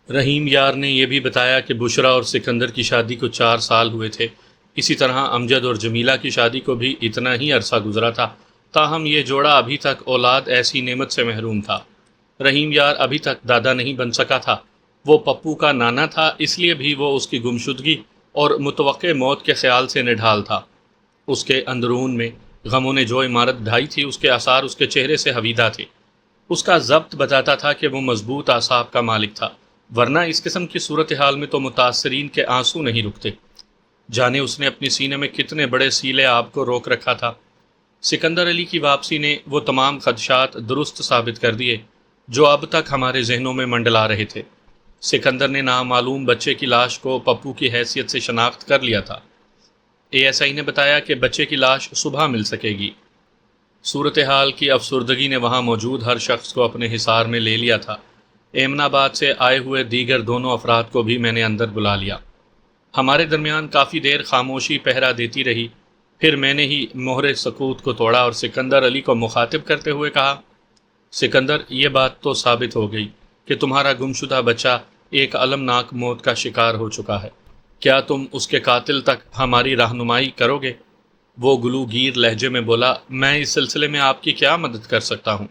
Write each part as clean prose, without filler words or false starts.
رحیم یار نے یہ بھی بتایا کہ بشرا اور سکندر کی شادی کو 4 سال ہوئے تھے۔ اسی طرح امجد اور جمیلہ کی شادی کو بھی اتنا ہی عرصہ گزرا تھا، تاہم یہ جوڑا ابھی تک اولاد ایسی نعمت سے محروم تھا۔ رحیم یار ابھی تک دادا نہیں بن سکا تھا۔ وہ پپو کا نانا تھا، اس لیے بھی وہ اس کی گمشدگی اور متوقع موت کے خیال سے نڈھال تھا۔ اس کے اندرون میں غموں نے جو عمارت ڈھائی تھی، اس کے آثار اس کے چہرے سے حویدہ تھے۔ اس کا ضبط بتاتا تھا کہ وہ مضبوط اعصاب کا مالک تھا، ورنہ اس قسم کی صورتحال میں تو متاثرین کے آنسو نہیں رکتے۔ جانے اس نے اپنی سینے میں کتنے بڑے سیلے آب کو روک رکھا تھا۔ سکندر علی کی واپسی نے وہ تمام خدشات درست ثابت کر دیے جو اب تک ہمارے ذہنوں میں منڈلا رہے تھے۔ سکندر نے نامعلوم بچے کی لاش کو پپو کی حیثیت سے شناخت کر لیا تھا۔ اے ایس آئی نے بتایا کہ بچے کی لاش صبح مل سکے گی۔ صورتحال کی افسردگی نے وہاں موجود ہر شخص کو اپنے حصار میں لے لیا تھا۔ ایمن آباد سے آئے ہوئے دیگر دونوں افراد کو بھی میں نے اندر بلا لیا۔ ہمارے درمیان کافی دیر خاموشی پہرا دیتی رہی، پھر میں نے ہی مہر سکوت کو توڑا اور سکندر علی کو مخاطب کرتے ہوئے کہا، سکندر، یہ بات تو ثابت ہو گئی کہ تمہارا گمشدہ بچہ ایک المناک موت کا شکار ہو چکا ہے۔ کیا تم اس کے قاتل تک ہماری رہنمائی کرو گے؟ وہ گلوگیر لہجے میں بولا، میں اس سلسلے میں آپ کی کیا مدد کر سکتا ہوں؟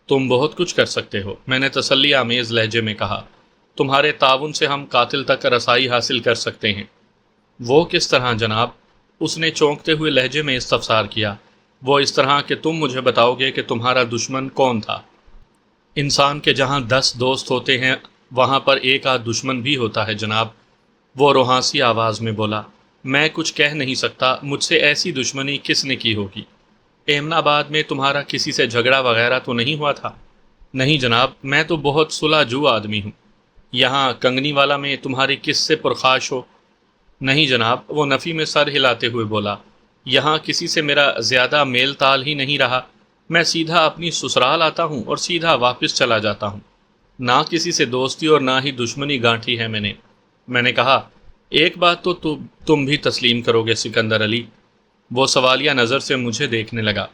تم بہت کچھ کر سکتے ہو، میں نے تسلی آمیز لہجے میں کہا۔ تمہارے تعاون سے ہم قاتل تک رسائی حاصل کر سکتے ہیں۔ وہ کس طرح جناب؟ اس نے چونکتے ہوئے لہجے میں استفسار کیا۔ وہ اس طرح کہ تم مجھے بتاؤ گے کہ تمہارا دشمن کون تھا۔ انسان کے جہاں 10 دوست ہوتے ہیں، وہاں پر ایک آدھ دشمن بھی ہوتا ہے جناب، وہ روحانسی آواز میں بولا۔ میں کچھ کہہ نہیں سکتا، مجھ سے ایسی دشمنی کس نے کی ہوگی؟ ایمن آباد میں تمہارا کسی سے جھگڑا وغیرہ تو نہیں ہوا تھا؟ نہیں جناب، میں تو بہت صلح جو آدمی ہوں۔ یہاں کنگنی والا میں تمہاری کس سے پرخاش ہو؟ نہیں جناب، وہ نفی میں سر ہلاتے ہوئے بولا، یہاں کسی سے میرا زیادہ میل تال ہی نہیں رہا۔ میں سیدھا اپنی سسرال آتا ہوں اور سیدھا واپس چلا جاتا ہوں۔ نہ کسی سے دوستی اور نہ ہی دشمنی گانٹھی ہے میں نے کہا، ایک بات تو تم بھی تسلیم کرو گے سکندر علی؟ وہ سوالیہ نظر سے مجھے دیکھنے لگا۔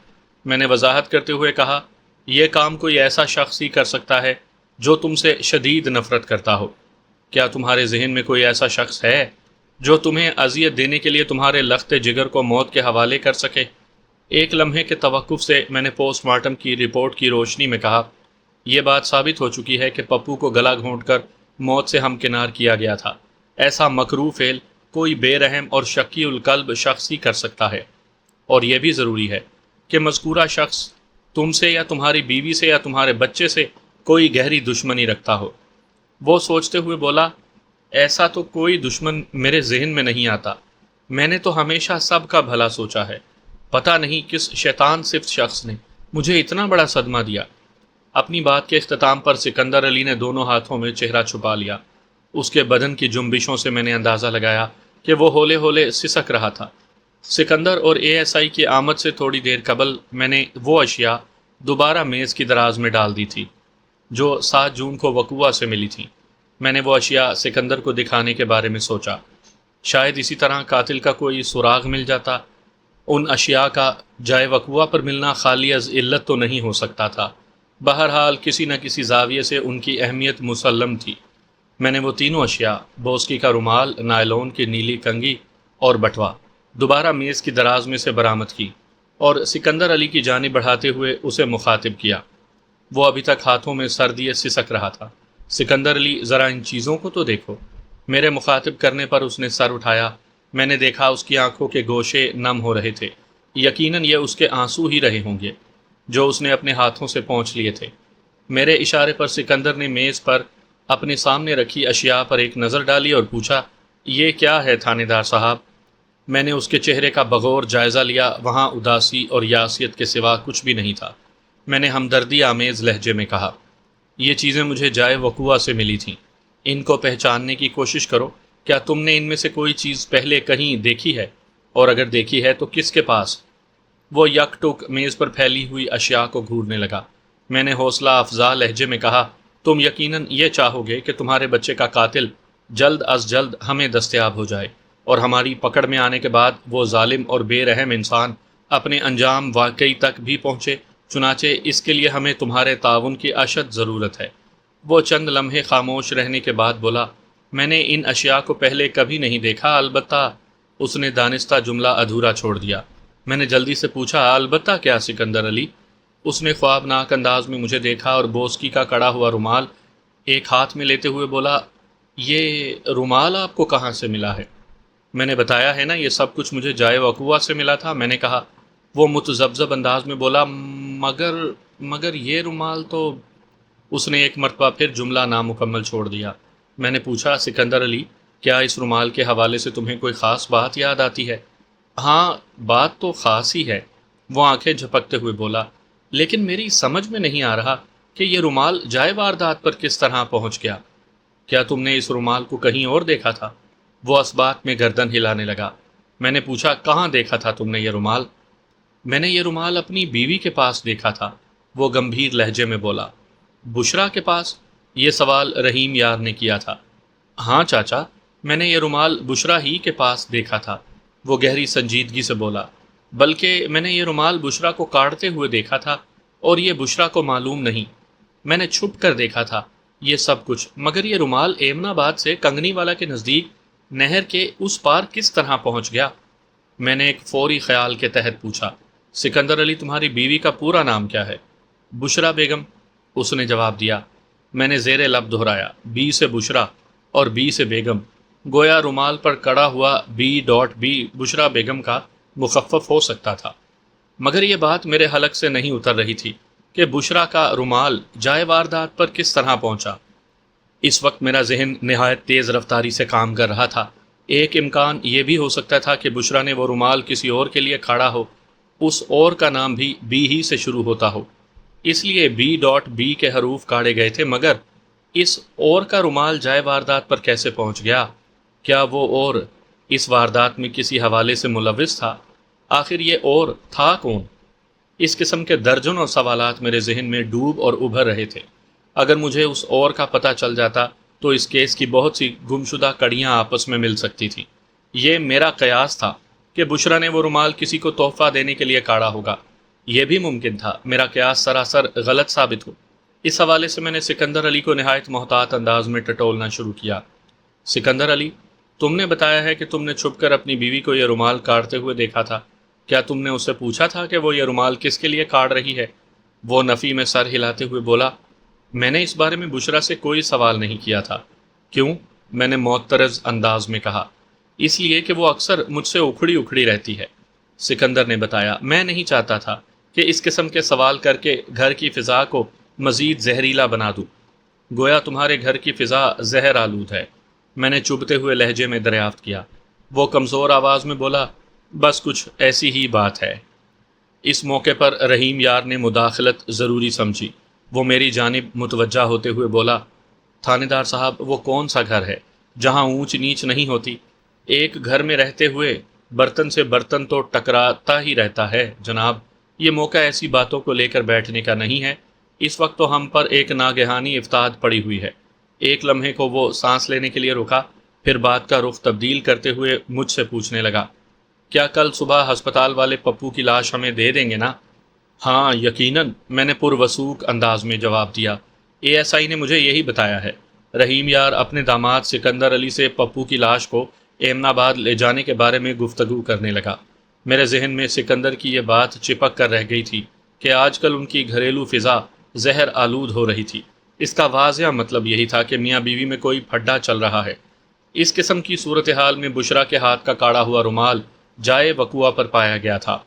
میں نے وضاحت کرتے ہوئے کہا، یہ کام کوئی ایسا شخص ہی کر سکتا ہے جو تم سے شدید نفرت کرتا ہو۔ کیا تمہارے ذہن میں کوئی ایسا شخص ہے جو تمہیں اذیت دینے کے لیے تمہارے لخت جگر کو موت کے حوالے کر سکے؟ ایک لمحے کے توقف سے میں نے پوسٹ مارٹم کی رپورٹ کی روشنی میں کہا، یہ بات ثابت ہو چکی ہے کہ پپو کو گلا گھونٹ کر موت سے ہمکنار کیا گیا تھا۔ ایسا مکروہ فعل کوئی بے رحم اور شکی القلب شخص ہی کر سکتا ہے، اور یہ بھی ضروری ہے کہ مذکورہ شخص تم سے یا تمہاری بیوی سے یا تمہارے بچے سے کوئی گہری دشمنی رکھتا ہو۔ وہ سوچتے ہوئے بولا، ایسا تو کوئی دشمن میرے ذہن میں نہیں آتا۔ میں نے تو ہمیشہ سب کا بھلا سوچا ہے۔ پتہ نہیں کس شیطان صفت شخص نے مجھے اتنا بڑا صدمہ دیا۔ اپنی بات کے اختتام پر سکندر علی نے دونوں ہاتھوں میں چہرہ چھپا لیا۔ اس کے بدن کی جنبشوں سے میں نے اندازہ لگایا کہ وہ ہولے ہولے سسک رہا تھا۔ سکندر اور اے ایس آئی کی آمد سے تھوڑی دیر قبل میں نے وہ اشیاء دوبارہ میز کی دراز میں ڈال دی تھی جو 7 جون کو وقوعہ سے ملی تھیں۔ میں نے وہ اشیاء سکندر کو دکھانے کے بارے میں سوچا، شاید اسی طرح قاتل کا کوئی سراغ مل جاتا۔ ان اشیاء کا جائے وقوعہ پر ملنا خالی از علت تو نہیں ہو سکتا تھا۔ بہرحال کسی نہ کسی زاویے سے ان کی اہمیت مسلم تھی۔ میں نے وہ تینوں اشیاء، بوسکی کا رومال، نائلون کی نیلی کنگھی اور بٹوا، دوبارہ میز کی دراز میں سے برآمد کی اور سکندر علی کی جانب بڑھاتے ہوئے اسے مخاطب کیا۔ وہ ابھی تک ہاتھوں میں سر دیے سسک رہا تھا۔ سکندر علی، ذرا ان چیزوں کو تو دیکھو۔ میرے مخاطب کرنے پر اس نے سر اٹھایا۔ میں نے دیکھا اس کی آنکھوں کے گوشے نم ہو رہے تھے۔ یقیناً یہ اس کے آنسو ہی رہے ہوں گے جو اس نے اپنے ہاتھوں سے پونچھ لیے تھے۔ میرے اشارے پر سکندر نے میز پر اپنے سامنے رکھی اشیاء پر ایک نظر ڈالی اور پوچھا، یہ کیا ہے تھانے دار صاحب؟ میں نے اس کے چہرے کا بغور جائزہ لیا۔ وہاں اداسی اور یاسیت کے سوا کچھ بھی نہیں تھا۔ میں نے ہمدردی آمیز لہجے میں کہا، یہ چیزیں مجھے جائے وقوعہ سے ملی تھیں۔ ان کو پہچاننے کی کوشش کرو۔ کیا تم نے ان میں سے کوئی چیز پہلے کہیں دیکھی ہے؟ اور اگر دیکھی ہے تو کس کے پاس؟ وہ یک ٹک میز پر پھیلی ہوئی اشیاء کو گھورنے لگا۔ میں نے حوصلہ افزا لہجے میں کہا، تم یقیناً یہ چاہو گے کہ تمہارے بچے کا قاتل جلد از جلد ہمیں دستیاب ہو جائے اور ہماری پکڑ میں آنے کے بعد وہ ظالم اور بے رحم انسان اپنے انجام واقعی تک بھی پہنچے۔ چنانچہ اس کے لیے ہمیں تمہارے تعاون کی اشد ضرورت ہے۔ وہ چند لمحے خاموش رہنے کے بعد بولا، میں نے ان اشیاء کو پہلے کبھی نہیں دیکھا، البتہ اس نے دانستہ جملہ ادھورا چھوڑ دیا۔ میں نے جلدی سے پوچھا، البتہ کیا سکندر علی؟ اس نے خوابناک انداز میں مجھے دیکھا اور بوسکی کا کڑا ہوا رومال ایک ہاتھ میں لیتے ہوئے بولا، یہ رومال آپ کو کہاں سے ملا ہے؟ میں نے بتایا ہے نا، یہ سب کچھ مجھے جائے وقوع سے ملا تھا، میں نے کہا۔ وہ متذبذب انداز میں بولا، مگر یہ رومال تو… اس نے ایک مرتبہ پھر جملہ نامکمل چھوڑ دیا۔ میں نے پوچھا، سکندر علی، کیا اس رومال کے حوالے سے تمہیں کوئی خاص بات یاد آتی ہے؟ ہاں، بات تو خاص ہی ہے، وہ آنکھیں جھپکتے ہوئے بولا، لیکن میری سمجھ میں نہیں آ رہا کہ یہ رومال جائے واردات پر کس طرح پہنچ گیا۔ کیا تم نے اس رومال کو کہیں اور دیکھا تھا؟ وہ اسبات میں گردن ہلانے لگا۔ میں نے پوچھا، کہاں دیکھا تھا تم نے یہ رومال؟ میں نے یہ رومال اپنی بیوی کے پاس دیکھا تھا، وہ گمبھیر لہجے میں بولا۔ بشرا کے پاس؟ یہ سوال رحیم یار نے کیا تھا۔ ہاں چاچا، میں نے یہ رومال بشرا ہی کے پاس دیکھا تھا، وہ گہری سنجیدگی سے بولا۔ بلکہ میں نے یہ رومال بشرا کو کاٹتے ہوئے دیکھا تھا، اور یہ بشرا کو معلوم نہیں۔ میں نے چھپ کر دیکھا تھا یہ سب کچھ، مگر یہ رومال ایمن آباد سے کنگنی والا کے نزدیک نہر کے اس پار کس طرح پہنچ گیا؟ میں نے ایک فوری خیال کے تحت پوچھا، سکندر علی، تمہاری بیوی کا پورا نام کیا ہے؟ بشرا بیگم، اس نے جواب دیا۔ میں نے زیر لب دہرایا، بی سے بشرا اور بی سے بیگم، گویا رومال پر کڑا ہوا بی بشرا بیگم کا مخفف ہو سکتا تھا۔ مگر یہ بات میرے حلق سے نہیں اتر رہی تھی کہ بشرا کا رومال جائے واردات پر کس طرح پہنچا۔ اس وقت میرا ذہن نہایت تیز رفتاری سے کام کر رہا تھا۔ ایک امکان یہ بھی ہو سکتا تھا کہ بشرا نے وہ رومال کسی اور کے لیے کھاڑا ہو، اس اور کا نام بھی بی ہی سے شروع ہوتا ہو، اس لیے بی کے حروف کاڑے گئے تھے۔ مگر اس اور کا رومال جائے واردات پر کیسے پہنچ گیا؟ کیا وہ اور اس واردات میں کسی حوالے سے ملوث تھا؟ آخر یہ اور تھا کون؟ اس قسم کے درجنوں سوالات میرے ذہن میں ڈوب اور ابھر رہے تھے۔ اگر مجھے اس اور کا پتہ چل جاتا تو اس کیس کی بہت سی گمشدہ کڑیاں آپس میں مل سکتی تھیں۔ یہ میرا قیاس تھا کہ بشرا نے وہ رومال کسی کو تحفہ دینے کے لیے کاڑا ہوگا۔ یہ بھی ممکن تھا میرا قیاس سراسر غلط ثابت ہو۔ اس حوالے سے میں نے سکندر علی کو نہایت محتاط انداز میں ٹٹولنا شروع کیا۔ سکندر علی، تم نے بتایا ہے کہ تم نے چھپ کر اپنی بیوی کو یہ رومال کاٹتے ہوئے دیکھا تھا، کیا تم نے اس سے پوچھا تھا کہ وہ یہ رومال کس کے لیے کاٹ رہی ہے؟ وہ نفی میں سر ہلاتے ہوئے بولا، میں نے اس بارے میں بشرا سے کوئی سوال نہیں کیا تھا۔ کیوں؟ میں نے معترض انداز میں کہا۔ اس لیے کہ وہ اکثر مجھ سے اکھڑی رہتی ہے، سکندر نے بتایا۔ میں نہیں چاہتا تھا کہ اس قسم کے سوال کر کے گھر کی فضا کو مزید زہریلا بنا دوں، گویا تمہارے گھر کی فضا زہر آلود ہے، میں نے چبھتے ہوئے لہجے میں دریافت کیا۔ وہ کمزور آواز میں بولا، بس کچھ ایسی ہی بات ہے۔ اس موقع پر رحیم یار نے مداخلت ضروری سمجھی۔ وہ میری جانب متوجہ ہوتے ہوئے بولا، تھانے دار صاحب، وہ کون سا گھر ہے جہاں اونچ نیچ نہیں ہوتی؟ ایک گھر میں رہتے ہوئے برتن سے برتن تو ٹکراتا ہی رہتا ہے جناب۔ یہ موقع ایسی باتوں کو لے کر بیٹھنے کا نہیں ہے۔ اس وقت تو ہم پر ایک ناگہانی افتاد پڑی ہوئی ہے۔ ایک لمحے کو وہ سانس لینے کے لیے رکا، پھر بات کا رخ تبدیل کرتے ہوئے مجھ سے پوچھنے لگا، کیا کل صبح ہسپتال والے پپو کی لاش ہمیں دے دیں گے نا؟ ہاں یقیناً، میں نے پروسوک انداز میں جواب دیا۔ اے ایس آئی نے مجھے یہی بتایا ہے۔ رحیم یار اپنے داماد سکندر علی سے پپو کی لاش کو ایمن آباد لے جانے کے بارے میں گفتگو کرنے لگا۔ میرے ذہن میں سکندر کی یہ بات چپک کر رہ گئی تھی کہ آج کل ان کی گھریلو فضا زہر آلود ہو رہی تھی۔ اس کا واضح مطلب یہی تھا کہ میاں بیوی میں کوئی پھڈا چل رہا ہے۔ اس قسم کی صورتحال میں بشرا کے ہاتھ کا کاڑا ہوا رومال جائے وقوع پر پایا گیا تھا۔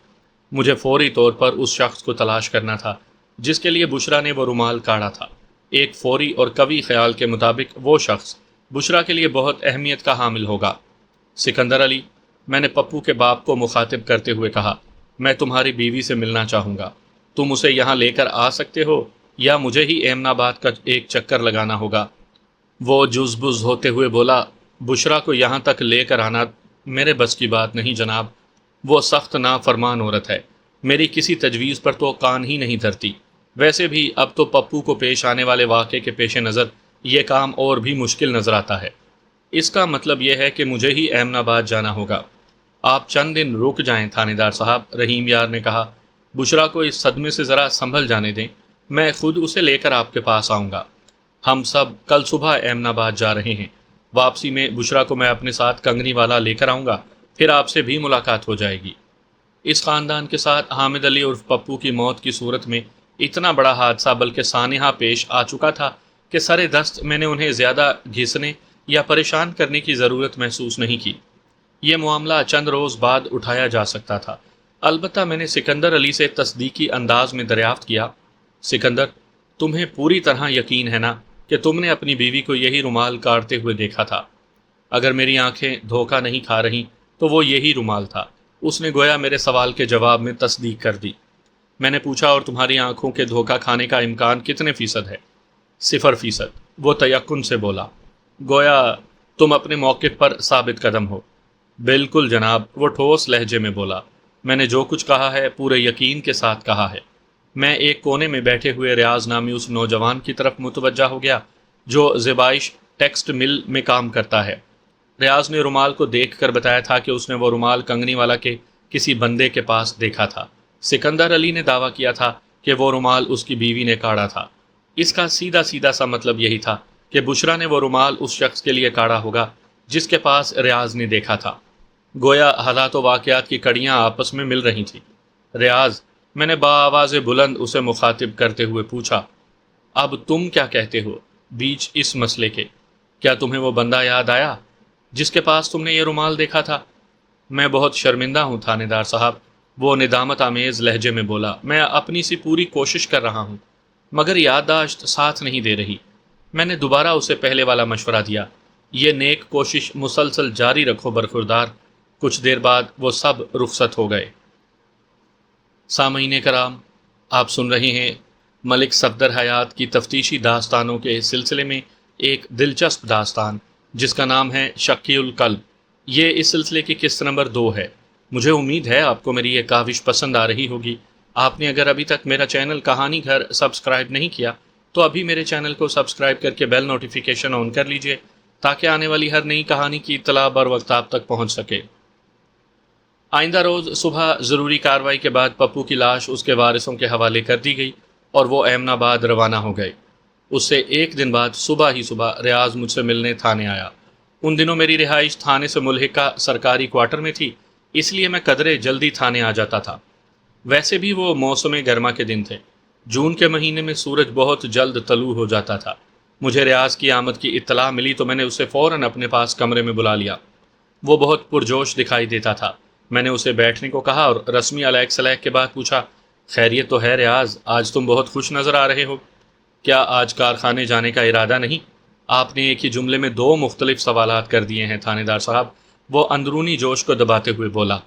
مجھے فوری طور پر اس شخص کو تلاش کرنا تھا جس کے لیے بشرا نے وہ رومال کاڑا تھا۔ ایک فوری اور قوی خیال کے مطابق وہ شخص بشرا کے لیے بہت اہمیت کا حامل ہوگا۔ سکندر علی، میں نے پپو کے باپ کو مخاطب کرتے ہوئے کہا، میں تمہاری بیوی سے ملنا چاہوں گا۔ تم اسے یہاں لے کر آ سکتے ہو یا مجھے ہی ایمن آباد کا ایک چکر لگانا ہوگا؟ وہ جزبز ہوتے ہوئے بولا، بشرا کو یہاں تک لے کر آنا میرے بس کی بات نہیں جناب۔ وہ سخت نافرمان عورت ہے، میری کسی تجویز پر تو کان ہی نہیں دھرتی۔ ویسے بھی اب تو پپو کو پیش آنے والے واقعے کے پیش نظر یہ کام اور بھی مشکل نظر آتا ہے۔ اس کا مطلب یہ ہے کہ مجھے ہی ایمن آباد جانا ہوگا۔ آپ چند دن رک جائیں تھانے دار صاحب، رحیم یار نے کہا۔ بشرا کو اس صدمے سے ذرا سنبھل جانے دیں، میں خود اسے لے کر آپ کے پاس آؤں گا۔ ہم سب کل صبح احمد آباد جا رہے ہیں۔ واپسی میں بشرا کو میں اپنے ساتھ کنگنی والا لے کر آؤں گا، پھر آپ سے بھی ملاقات ہو جائے گی۔ اس خاندان کے ساتھ حامد علی عرف پپو کی موت کی صورت میں اتنا بڑا حادثہ بلکہ سانحہ پیش آ چکا تھا کہ سر دست میں نے انہیں زیادہ گھسنے یا پریشان کرنے کی ضرورت محسوس نہیں کی۔ یہ معاملہ چند روز بعد اٹھایا جا سکتا تھا۔ البتہ میں نے سکندر علی سے تصدیقی انداز میں دریافت کیا، سکندر، تمہیں پوری طرح یقین ہے نا کہ تم نے اپنی بیوی کو یہی رومال کاٹتے ہوئے دیکھا تھا؟ اگر میری آنکھیں دھوکہ نہیں کھا رہی تو وہ یہی رومال تھا۔ اس نے گویا میرے سوال کے جواب میں تصدیق کر دی۔ میں نے پوچھا، اور تمہاری آنکھوں کے دھوکہ کھانے کا امکان کتنے فیصد ہے؟ 0%، وہ تیقن سے بولا، گویا تم اپنے موقف پر ثابت قدم ہو۔ بالکل جناب، وہ ٹھوس لہجے میں بولا، میں نے جو کچھ کہا ہے پورے یقین کے ساتھ کہا ہے۔ میں ایک کونے میں بیٹھے ہوئے ریاض نامی اس نوجوان کی طرف متوجہ ہو گیا جو زیبائش ٹیکسٹ مل میں کام کرتا ہے۔ ریاض نے رومال کو دیکھ کر بتایا تھا کہ اس نے وہ رومال کنگنی والا کے کسی بندے کے پاس دیکھا تھا۔ سکندر علی نے دعویٰ کیا تھا کہ وہ رومال اس کی بیوی نے کاڑا تھا۔ اس کا سیدھا سیدھا سا مطلب یہی تھا کہ بشرا نے وہ رومال اس شخص کے لیے کاڑا ہوگا جس کے پاس ریاض نے دیکھا تھا۔ گویا حالات و واقعات کی کڑیاں آپس میں مل رہی تھیں۔ ریاض، میں نے بآواز بلند اسے مخاطب کرتے ہوئے پوچھا، اب تم کیا کہتے ہو بیچ اس مسئلے کے؟ کیا تمہیں وہ بندہ یاد آیا جس کے پاس تم نے یہ رومال دیکھا تھا؟ میں بہت شرمندہ ہوں تھانے دار صاحب، وہ ندامت آمیز لہجے میں بولا، میں اپنی سی پوری کوشش کر رہا ہوں مگر یادداشت ساتھ نہیں دے رہی۔ میں نے دوبارہ اسے پہلے والا مشورہ دیا، یہ نیک کوشش مسلسل جاری رکھو برخوردار۔ کچھ دیر بعد وہ سب رخصت ہو گئے۔ سامعین کرام، آپ سن رہے ہیں ملک صفدر حیات کی تفتیشی داستانوں کے سلسلے میں ایک دلچسپ داستان جس کا نام ہے شقی القلب۔ یہ اس سلسلے کی قسط نمبر 2 ہے۔ مجھے امید ہے آپ کو میری یہ کاوش پسند آ رہی ہوگی۔ آپ نے اگر ابھی تک میرا چینل کہانی گھر سبسکرائب نہیں کیا تو ابھی میرے چینل کو سبسکرائب کر کے بیل نوٹیفیکیشن آن کر لیجئے تاکہ آنے والی ہر نئی کہانی کی اطلاع بر وقت آپ تک پہنچ سکے۔ آئندہ روز صبح ضروری کارروائی کے بعد پپو کی لاش اس کے وارثوں کے حوالے کر دی گئی اور وہ احمد آباد روانہ ہو گئے۔ اس سے ایک دن بعد صبح ہی صبح ریاض مجھ سے ملنے تھانے آیا۔ ان دنوں میری رہائش تھانے سے ملحقہ سرکاری کوارٹر میں تھی، اس لیے میں قدرے جلدی تھانے آ جاتا تھا۔ ویسے بھی وہ موسم گرما کے دن تھے۔ جون کے مہینے میں سورج بہت جلد طلوع ہو جاتا تھا۔ مجھے ریاض کی آمد کی اطلاع ملی تو میں نے اسے فوراً اپنے پاس کمرے میں بلا لیا۔ وہ بہت پرجوش دکھائی دیتا تھا۔ میں نے اسے بیٹھنے کو کہا اور رسمی علیک سلیک کے بعد پوچھا، خیریت تو ہے ریاض؟ آج تم بہت خوش نظر آ رہے ہو۔ کیا آج کارخانے جانے کا ارادہ نہیں؟ آپ نے ایک ہی جملے میں 2 مختلف سوالات کر دیے ہیں تھانے دار صاحب، وہ اندرونی جوش کو دباتے ہوئے بولا۔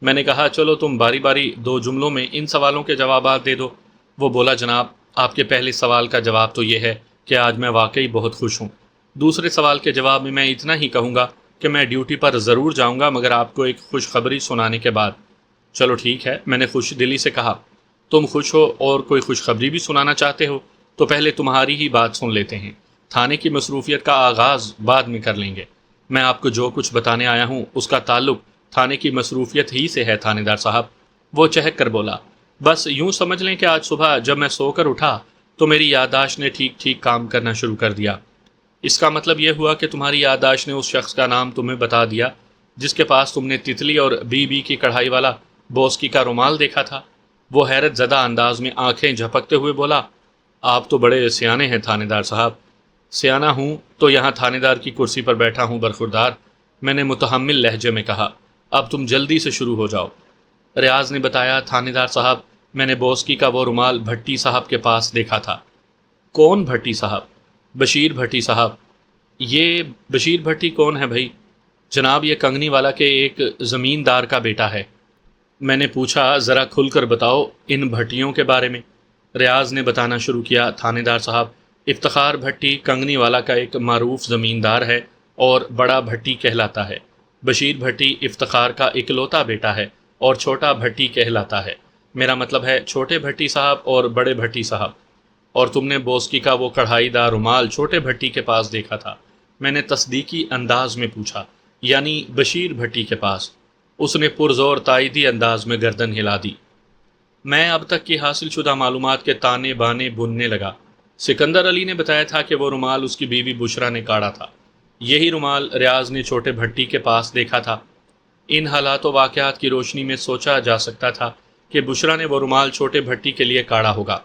میں نے کہا، چلو تم باری باری 2 جملوں میں ان سوالوں کے جوابات دے دو۔ وہ بولا، جناب آپ کے پہلے سوال کا جواب تو یہ ہے کہ آج میں واقعی بہت خوش ہوں۔ دوسرے سوال کے جواب میں اتنا ہی کہوں گا کہ میں ڈیوٹی پر ضرور جاؤں گا مگر آپ کو ایک خوشخبری سنانے کے بعد۔ چلو ٹھیک ہے، میں نے خوش دلی سے کہا، تم خوش ہو اور کوئی خوشخبری بھی سنانا چاہتے ہو تو پہلے تمہاری ہی بات سن لیتے ہیں، تھانے کی مصروفیت کا آغاز بعد میں کر لیں گے۔ میں آپ کو جو کچھ بتانے آیا ہوں اس کا تعلق تھانے کی مصروفیت ہی سے ہے تھانے دار صاحب، وہ چہک کر بولا۔ بس یوں سمجھ لیں کہ آج صبح جب میں سو کر اٹھا تو میری یادداشت نے ٹھیک ٹھیک کام کرنا شروع کر دیا۔ اس کا مطلب یہ ہوا کہ تمہاری یادداشت نے اس شخص کا نام تمہیں بتا دیا جس کے پاس تم نے تتلی اور بی کی کڑھائی والا بوسکی کا رومال دیکھا تھا۔ وہ حیرت زدہ انداز میں آنکھیں جھپکتے ہوئے بولا، آپ تو بڑے سیانے ہیں تھانے دار صاحب۔ سیانہ ہوں تو یہاں تھانے دار کی کرسی پر بیٹھا ہوں برخوردار، میں نے متحمل لہجے میں کہا۔ اب تم جلدی سے شروع ہو جاؤ۔ ریاض نے بتایا، تھانے دار صاحب میں نے بوسکی کا وہ رومال بھٹی صاحب کے پاس دیکھا تھا۔ کون بھٹی صاحب؟ بشیر بھٹی صاحب۔ یہ بشیر بھٹی کون ہے بھائی؟ جناب یہ کنگنی والا کے ایک زمیندار کا بیٹا ہے۔ میں نے پوچھا، ذرا کھل کر بتاؤ ان بھٹیوں کے بارے میں۔ ریاض نے بتانا شروع کیا، تھانے دار صاحب افتخار بھٹی کنگنی والا کا ایک معروف زمیندار ہے اور بڑا بھٹی کہلاتا ہے۔ بشیر بھٹی افتخار کا اکلوتا بیٹا ہے اور چھوٹا بھٹی کہلاتا ہے۔ میرا مطلب ہے چھوٹے بھٹی صاحب اور بڑے بھٹی صاحب۔ اور تم نے بوسکی کا وہ کڑھائی دار رومال چھوٹے بھٹی کے پاس دیکھا تھا؟ میں نے تصدیقی انداز میں پوچھا، یعنی بشیر بھٹی کے پاس؟ اس نے پرزور تائیدی انداز میں گردن ہلا دی۔ میں اب تک کی حاصل شدہ معلومات کے تانے بانے بننے لگا۔ سکندر علی نے بتایا تھا کہ وہ رومال اس کی بیوی بشرا نے کاڑا تھا۔ یہی رومال ریاض نے چھوٹے بھٹی کے پاس دیکھا تھا۔ ان حالات و واقعات کی روشنی میں سوچا جا سکتا تھا کہ بشرا نے وہ رومال چھوٹے بھٹی کے لیے کاڑا ہوگا۔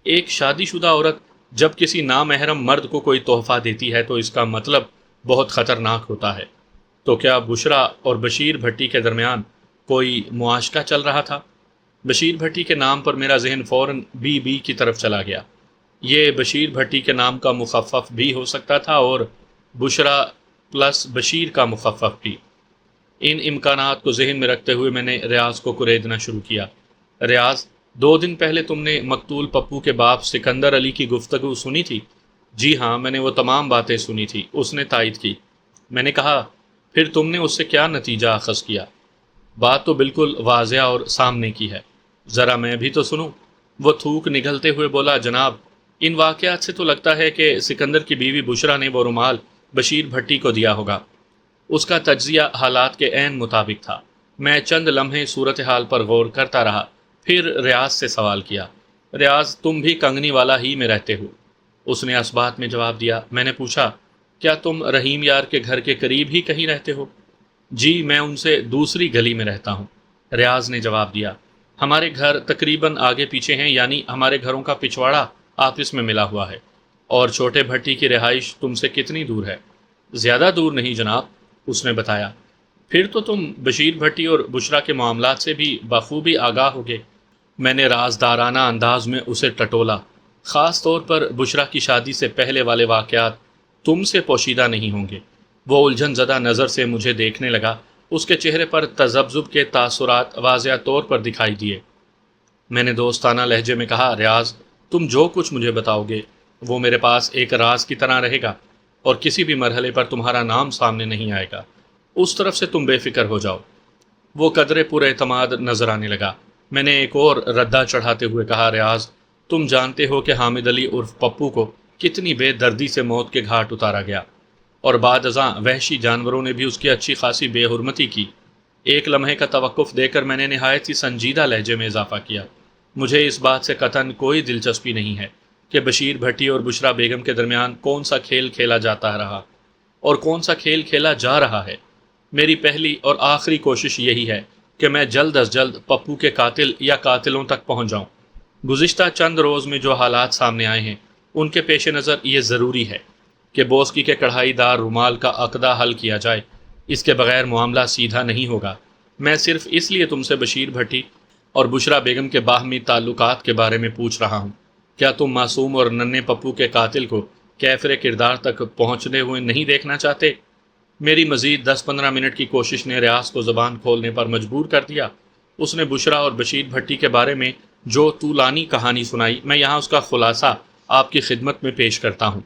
ایک شادی شدہ عورت جب کسی نامحرم مرد کو کوئی تحفہ دیتی ہے تو اس کا مطلب بہت خطرناک ہوتا ہے۔ تو کیا بشرا اور بشیر بھٹی کے درمیان کوئی معاشقہ چل رہا تھا؟ بشیر بھٹی کے نام پر میرا ذہن فوراً بی بی کی طرف چلا گیا۔ یہ بشیر بھٹی کے نام کا مخفف بھی ہو سکتا تھا اور بشرا پلس بشیر کا مخفف بھی۔ ان امکانات کو ذہن میں رکھتے ہوئے میں نے ریاض کو کریدنا شروع کیا۔ ریاض، 2 دن پہلے تم نے مقتول پپو کے باپ سکندر علی کی گفتگو سنی تھی؟ جی ہاں، میں نے وہ تمام باتیں سنی تھی، اس نے تائید کی۔ میں نے کہا، پھر تم نے اس سے کیا نتیجہ اخذ کیا؟ بات تو بالکل واضح اور سامنے کی ہے، ذرا میں بھی تو سنوں۔ وہ تھوک نگلتے ہوئے بولا، جناب، ان واقعات سے تو لگتا ہے کہ سکندر کی بیوی بشرا نے وہ رومال بشیر بھٹی کو دیا ہوگا۔ اس کا تجزیہ حالات کے عین مطابق تھا۔ میں چند لمحے صورتحال پر غور کرتا رہا، پھر ریاض سے سوال کیا، ریاض، تم بھی کنگنی والا ہی میں رہتے ہو؟ اس نے اسبات میں جواب دیا۔ میں نے پوچھا، کیا تم رحیم یار کے گھر کے قریب ہی کہیں رہتے ہو؟ جی، میں ان سے دوسری گلی میں رہتا ہوں، ریاض نے جواب دیا۔ ہمارے گھر تقریباً آگے پیچھے ہیں، یعنی ہمارے گھروں کا پچھواڑا آپس میں ملا ہوا ہے۔ اور چھوٹے بھٹی کی رہائش تم سے کتنی دور ہے؟ زیادہ دور نہیں جناب، اس نے بتایا۔ پھر تو تم بشیر بھٹی اور بشرا کے معاملات سے بھی بخوبی آگاہ ہوگے۔ میں نے رازدارانہ انداز میں اسے ٹٹولا۔ خاص طور پر بشرا کی شادی سے پہلے والے واقعات تم سے پوشیدہ نہیں ہوں گے۔ وہ الجھن زدہ نظر سے مجھے دیکھنے لگا۔ اس کے چہرے پر تذبذب کے تاثرات واضح طور پر دکھائی دیے۔ میں نے دوستانہ لہجے میں کہا، ریاض، تم جو کچھ مجھے بتاؤ گے وہ میرے پاس ایک راز کی طرح رہے گا اور کسی بھی مرحلے پر تمہارا نام سامنے نہیں آئے گا۔ اس طرف سے تم بے فکر ہو جاؤ۔ وہ قدرے پر اعتماد نظر آنے لگا۔ میں نے ایک اور ردہ چڑھاتے ہوئے کہا، ریاض، تم جانتے ہو کہ حامد علی عرف پپو کو کتنی بے دردی سے موت کے گھاٹ اتارا گیا، اور بعد ازاں وحشی جانوروں نے بھی اس کی اچھی خاصی بے حرمتی کی۔ ایک لمحے کا توقف دے کر میں نے نہایت ہی سنجیدہ لہجے میں اضافہ کیا، مجھے اس بات سے قطعاً کوئی دلچسپی نہیں ہے کہ بشیر بھٹی اور بشرا بیگم کے درمیان کون سا کھیل کھیلا جاتا رہا اور کون سا کھیل کھیلا جا رہا ہے۔ میری پہلی اور آخری کوشش یہی ہے کہ میں جلد از جلد پپو کے قاتل یا قاتلوں تک پہنچ جاؤں۔ گزشتہ چند روز میں جو حالات سامنے آئے ہیں ان کے پیش نظر یہ ضروری ہے کہ بوسکی کے کڑھائی دار رومال کا عقدہ حل کیا جائے۔ اس کے بغیر معاملہ سیدھا نہیں ہوگا۔ میں صرف اس لیے تم سے بشیر بھٹی اور بشرا بیگم کے باہمی تعلقات کے بارے میں پوچھ رہا ہوں۔ کیا تم معصوم اور ننھے پپو کے قاتل کو کیفر کردار تک پہنچنے ہوئے نہیں دیکھنا چاہتے؟ میری مزید 10-15 منٹ کی کوشش نے ریاض کو زبان کھولنے پر مجبور کر دیا۔ اس نے بشرا اور بشیر بھٹی کے بارے میں جو طولانی کہانی سنائی، میں یہاں اس کا خلاصہ آپ کی خدمت میں پیش کرتا ہوں۔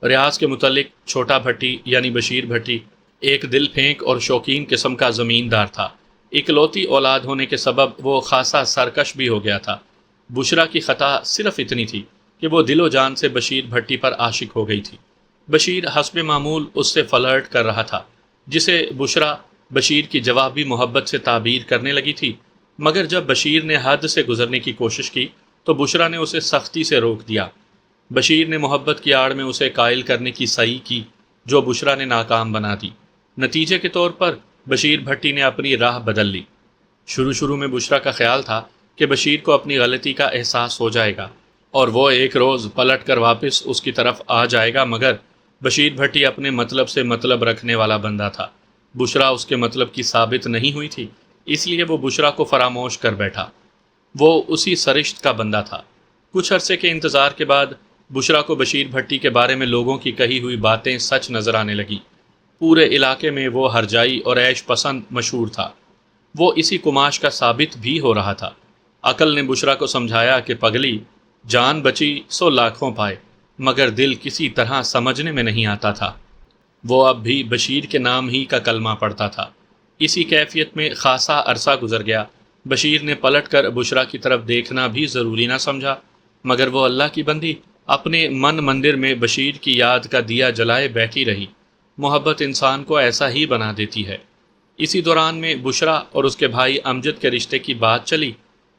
ریاض کے متعلق چھوٹا بھٹی یعنی بشیر بھٹی ایک دل پھینک اور شوقین قسم کا زمیندار تھا۔ اکلوتی اولاد ہونے کے سبب وہ خاصا سرکش بھی ہو گیا تھا۔ بشرا کی خطا صرف اتنی تھی کہ وہ دل و جان سے بشیر بھٹی پر عاشق ہو گئی تھی۔ بشیر حسب معمول اس سے فلرٹ کر رہا تھا، جسے بشرا بشیر کی جوابی محبت سے تعبیر کرنے لگی تھی، مگر جب بشیر نے حد سے گزرنے کی کوشش کی تو بشرا نے اسے سختی سے روک دیا۔ بشیر نے محبت کی آڑ میں اسے قائل کرنے کی سعی کی جو بشرا نے ناکام بنا دی۔ نتیجے کے طور پر بشیر بھٹی نے اپنی راہ بدل لی۔ شروع میں بشرا کا خیال تھا کہ بشیر کو اپنی غلطی کا احساس ہو جائے گا اور وہ ایک روز پلٹ کر واپس اس کی طرف آ جائے گا، مگر بشیر بھٹی اپنے مطلب سے مطلب رکھنے والا بندہ تھا۔ بشرا اس کے مطلب کی ثابت نہیں ہوئی تھی، اس لیے وہ بشرا کو فراموش کر بیٹھا۔ وہ اسی سرشت کا بندہ تھا۔ کچھ عرصے کے انتظار کے بعد بشرا کو بشیر بھٹی کے بارے میں لوگوں کی کہی ہوئی باتیں سچ نظر آنے لگی۔ پورے علاقے میں وہ ہرجائی اور عیش پسند مشہور تھا۔ وہ اسی کماش کا ثابت بھی ہو رہا تھا۔ عقل نے بشرا کو سمجھایا کہ پگلی، جان بچی سو لاکھوں پائے، مگر دل کسی طرح سمجھنے میں نہیں آتا تھا۔ وہ اب بھی بشیر کے نام ہی کا کلمہ پڑھتا تھا۔ اسی کیفیت میں خاصا عرصہ گزر گیا۔ بشیر نے پلٹ کر بشرا کی طرف دیکھنا بھی ضروری نہ سمجھا، مگر وہ اللہ کی بندی اپنے من مندر میں بشیر کی یاد کا دیا جلائے بیٹھی رہی۔ محبت انسان کو ایسا ہی بنا دیتی ہے۔ اسی دوران میں بشرا اور اس کے بھائی امجد کے رشتے کی بات چلی۔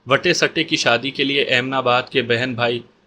وٹے سٹے کی شادی کے لیے ایمن آباد کے بہن بھائی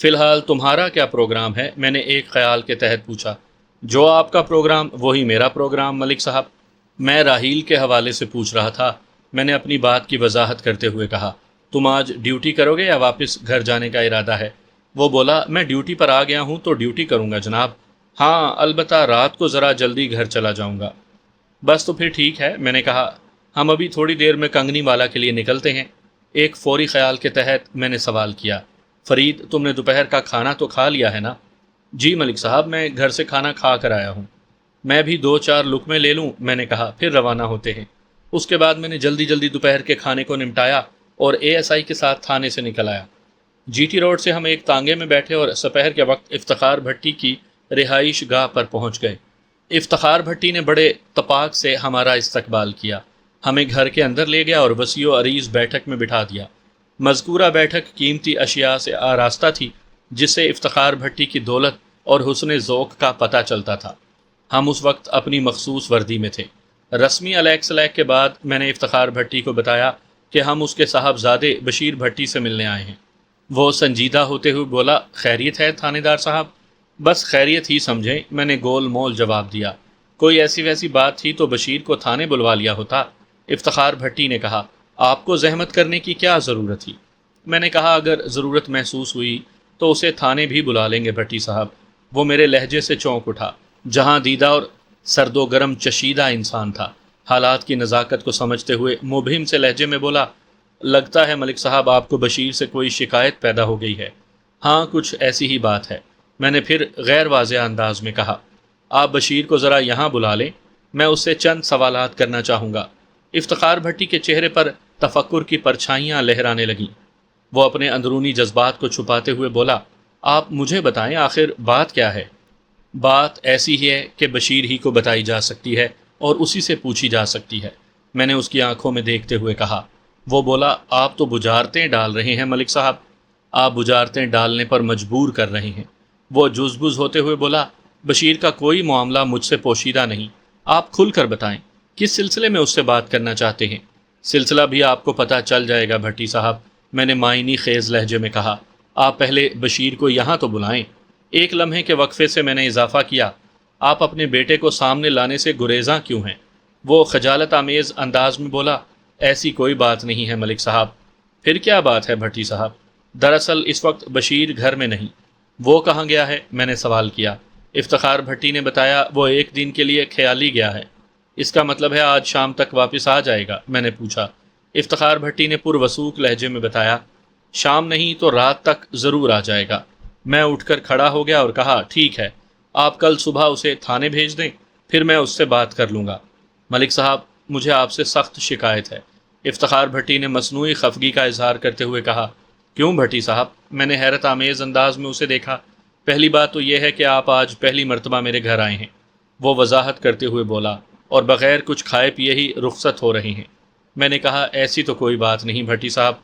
فی الحال تمہارا کیا پروگرام ہے؟ میں نے ایک خیال کے تحت پوچھا۔ جو آپ کا پروگرام وہی میرا پروگرام ملک صاحب۔ میں راحیل کے حوالے سے پوچھ رہا تھا۔ میں نے اپنی بات کی وضاحت کرتے ہوئے کہا، تم آج ڈیوٹی کرو گے یا واپس گھر جانے کا ارادہ ہے؟ وہ بولا، میں ڈیوٹی پر آ گیا ہوں تو ڈیوٹی کروں گا جناب۔ ہاں، البتہ رات کو ذرا جلدی گھر چلا جاؤں گا۔ بس تو پھر ٹھیک ہے، میں نے کہا، ہم ابھی تھوڑی دیر میں کنگنی والا کے لیے نکلتے ہیں۔ ایک فوری خیال کے تحت میں نے سوال کیا، فرید تم نے دوپہر کا کھانا تو کھا لیا ہے نا؟ جی ملک صاحب، میں گھر سے کھانا کھا کر آیا ہوں۔ میں بھی 2-4 لقمے لے لوں، میں نے کہا، پھر روانہ ہوتے ہیں۔ اس کے بعد میں نے جلدی جلدی دوپہر کے کھانے کو نمٹایا اور ASI کے ساتھ تھانے سے نکل آیا۔ GT روڈ سے ہم ایک تانگے میں بیٹھے اور سپہر کے وقت افتخار بھٹی کی رہائش گاہ پر پہنچ گئے۔ افتخار بھٹی نے بڑے تپاک سے ہمارا استقبال کیا، ہمیں گھر کے اندر لے گیا اور وسیع و عریض بیٹھک میں بٹھا دیا۔ مذکورہ بیٹھک قیمتی اشیاء سے آراستہ تھی، جس سے افتخار بھٹی کی دولت اور حسن ذوق کا پتہ چلتا تھا۔ ہم اس وقت اپنی مخصوص وردی میں تھے۔ رسمی علیک سلیک کے بعد میں نے افتخار بھٹی کو بتایا کہ ہم اس کے صاحبزادے بشیر بھٹی سے ملنے آئے ہیں۔ وہ سنجیدہ ہوتے ہوئے بولا، خیریت ہے تھانے دار صاحب؟ بس خیریت ہی سمجھیں، میں نے گول مول جواب دیا۔ کوئی ایسی ویسی بات تھی تو بشیر کو تھانے بلوا لیا ہوتا۔ افتخار بھٹی نے کہا، آپ کو زحمت کرنے کی کیا ضرورت تھی؟ میں نے کہا، اگر ضرورت محسوس ہوئی تو اسے تھانے بھی بلا لیں گے بھٹی صاحب۔ وہ میرے لہجے سے چونک اٹھا۔ جہاں دیدہ اور سرد و گرم چشیدہ انسان تھا، حالات کی نزاکت کو سمجھتے ہوئے مبہم سے لہجے میں بولا، لگتا ہے ملک صاحب آپ کو بشیر سے کوئی شکایت پیدا ہو گئی ہے۔ ہاں، کچھ ایسی ہی بات ہے، میں نے پھر غیر واضح انداز میں کہا۔ آپ بشیر کو ذرا یہاں بلا لیں، میں اس سے چند سوالات کرنا چاہوں گا۔ افتخار بھٹی کے چہرے پر تفکر کی پرچھائیاں لہرانے لگیں۔ وہ اپنے اندرونی جذبات کو چھپاتے ہوئے بولا، آپ مجھے بتائیں آخر بات کیا ہے؟ بات ایسی ہی ہے کہ بشیر ہی کو بتائی جا سکتی ہے اور اسی سے پوچھی جا سکتی ہے، میں نے اس کی آنکھوں میں دیکھتے ہوئے کہا۔ وہ بولا، آپ تو بجارتیں ڈال رہے ہیں ملک صاحب، آپ بجارتیں ڈالنے پر مجبور کر رہے ہیں۔ وہ جزبز ہوتے ہوئے بولا، بشیر کا کوئی معاملہ مجھ سے پوشیدہ نہیں، آپ کھل کر بتائیں کس سلسلے میں اس سے بات کرنا چاہتے ہیں؟ سلسلہ بھی آپ کو پتہ چل جائے گا بھٹی صاحب، میں نے معنی خیز لہجے میں کہا۔ آپ پہلے بشیر کو یہاں تو بلائیں۔ ایک لمحے کے وقفے سے میں نے اضافہ کیا، آپ اپنے بیٹے کو سامنے لانے سے گریزاں کیوں ہیں؟ وہ خجالت آمیز انداز میں بولا، ایسی کوئی بات نہیں ہے ملک صاحب۔ پھر کیا بات ہے بھٹی صاحب؟ دراصل اس وقت بشیر گھر میں نہیں۔ وہ کہاں گیا ہے؟ میں نے سوال کیا۔ افتخار بھٹی نے بتایا، وہ ایک دن کے لیے خیالی گیا ہے۔ اس کا مطلب ہے آج شام تک واپس آ جائے گا؟ میں نے پوچھا۔ افتخار بھٹی نے پروسوک لہجے میں بتایا، شام نہیں تو رات تک ضرور آ جائے گا۔ میں اٹھ کر کھڑا ہو گیا اور کہا، ٹھیک ہے، آپ کل صبح اسے تھانے بھیج دیں، پھر میں اس سے بات کر لوں گا۔ ملک صاحب، مجھے آپ سے سخت شکایت ہے۔ افتخار بھٹی نے مصنوعی خفگی کا اظہار کرتے ہوئے کہا۔ کیوں بھٹی صاحب؟ میں نے حیرت آمیز انداز میں اسے دیکھا۔ پہلی بات تو یہ ہے کہ آپ آج پہلی مرتبہ میرے گھر آئے ہیں، وہ وضاحت کرتے ہوئے بولا، اور بغیر کچھ کھائے پیے ہی رخصت ہو رہے ہیں۔ میں نے کہا، ایسی تو کوئی بات نہیں بھٹی صاحب،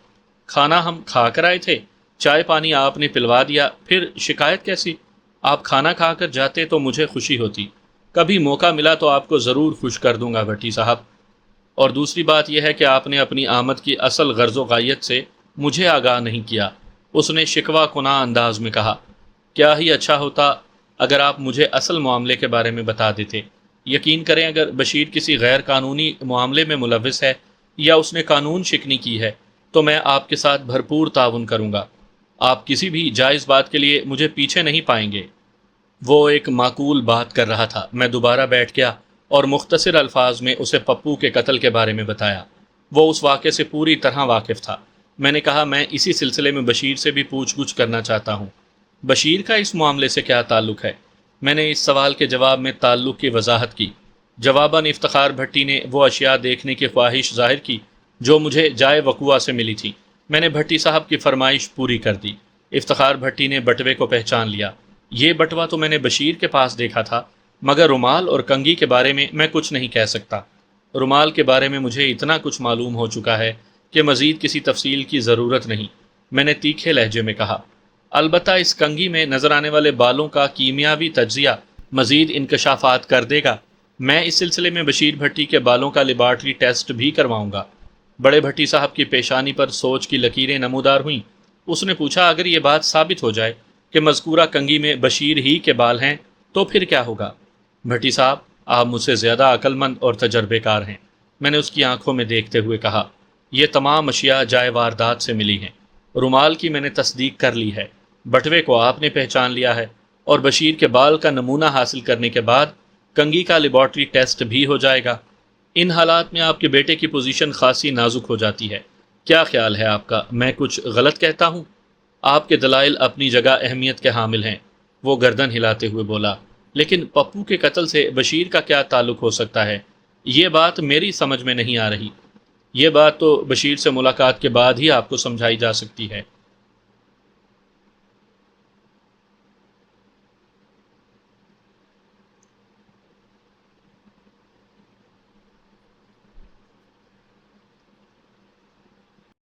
کھانا ہم کھا کر آئے تھے، چائے پانی آپ نے پلوا دیا، پھر شکایت کیسی؟ آپ کھانا کھا کر جاتے تو مجھے خوشی ہوتی، کبھی موقع ملا تو آپ کو ضرور خوش کر دوں گا بھٹی صاحب۔ اور دوسری بات یہ ہے کہ آپ نے اپنی آمد کی اصل غرض و غایت سے مجھے آگاہ نہیں کیا، اس نے شکوہ کناں انداز میں کہا۔ کیا ہی اچھا ہوتا اگر آپ مجھے اصل معاملے کے بارے میں بتا دیتے۔ یقین کریں، اگر بشیر کسی غیر قانونی معاملے میں ملوث ہے یا اس نے قانون شکنی کی ہے تو میں آپ کے ساتھ بھرپور تعاون کروں گا۔ آپ کسی بھی جائز بات کے لیے مجھے پیچھے نہیں پائیں گے۔ وہ ایک معقول بات کر رہا تھا۔ میں دوبارہ بیٹھ گیا اور مختصر الفاظ میں اسے پپو کے قتل کے بارے میں بتایا۔ وہ اس واقعے سے پوری طرح واقف تھا۔ میں نے کہا، میں اسی سلسلے میں بشیر سے بھی پوچھ گچھ کرنا چاہتا ہوں۔ بشیر کا اس معاملے سے کیا تعلق ہے؟ میں نے اس سوال کے جواب میں تعلق کی وضاحت کی۔ جواباً افتخار بھٹی نے وہ اشیاء دیکھنے کی خواہش ظاہر کی جو مجھے جائے وقوع سے ملی تھی۔ میں نے بھٹی صاحب کی فرمائش پوری کر دی۔ افتخار بھٹی نے بٹوے کو پہچان لیا۔ یہ بٹوا تو میں نے بشیر کے پاس دیکھا تھا، مگر رومال اور کنگھی کے بارے میں کچھ نہیں کہہ سکتا۔ رومال کے بارے میں مجھے اتنا کچھ معلوم ہو چکا ہے کہ مزید کسی تفصیل کی ضرورت نہیں، میں نے تیکھے لہجے میں کہا۔ البتہ اس کنگھی میں نظر آنے والے بالوں کا کیمیاوی تجزیہ مزید انکشافات کر دے گا۔ میں اس سلسلے میں بشیر بھٹی کے بالوں کا لیبارٹری ٹیسٹ بھی کرواؤں گا۔ بڑے بھٹی صاحب کی پیشانی پر سوچ کی لکیریں نمودار ہوئیں۔ اس نے پوچھا، اگر یہ بات ثابت ہو جائے کہ مذکورہ کنگھی میں بشیر ہی کے بال ہیں تو پھر کیا ہوگا؟ بھٹی صاحب، آپ مجھ سے زیادہ عقل مند اور تجربے کار ہیں، میں نے اس کی آنکھوں میں دیکھتے ہوئے کہا۔ یہ تمام اشیاء جائے واردات سے ملی ہیں۔ رومال کی میں نے تصدیق کر لی ہے، بٹوے کو آپ نے پہچان لیا ہے، اور بشیر کے بال کا نمونہ حاصل کرنے کے بعد کنگھی کا لیبارٹری ٹیسٹ بھی ہو جائے گا۔ ان حالات میں آپ کے بیٹے کی پوزیشن خاصی نازک ہو جاتی ہے۔ کیا خیال ہے آپ کا؟ میں کچھ غلط کہتا ہوں؟ آپ کے دلائل اپنی جگہ اہمیت کے حامل ہیں، وہ گردن ہلاتے ہوئے بولا، لیکن پپو کے قتل سے بشیر کا کیا تعلق ہو سکتا ہے؟ یہ بات میری سمجھ میں نہیں آ رہی۔ یہ بات تو بشیر سے ملاقات کے بعد ہی آپ کو سمجھائی جا سکتی ہے۔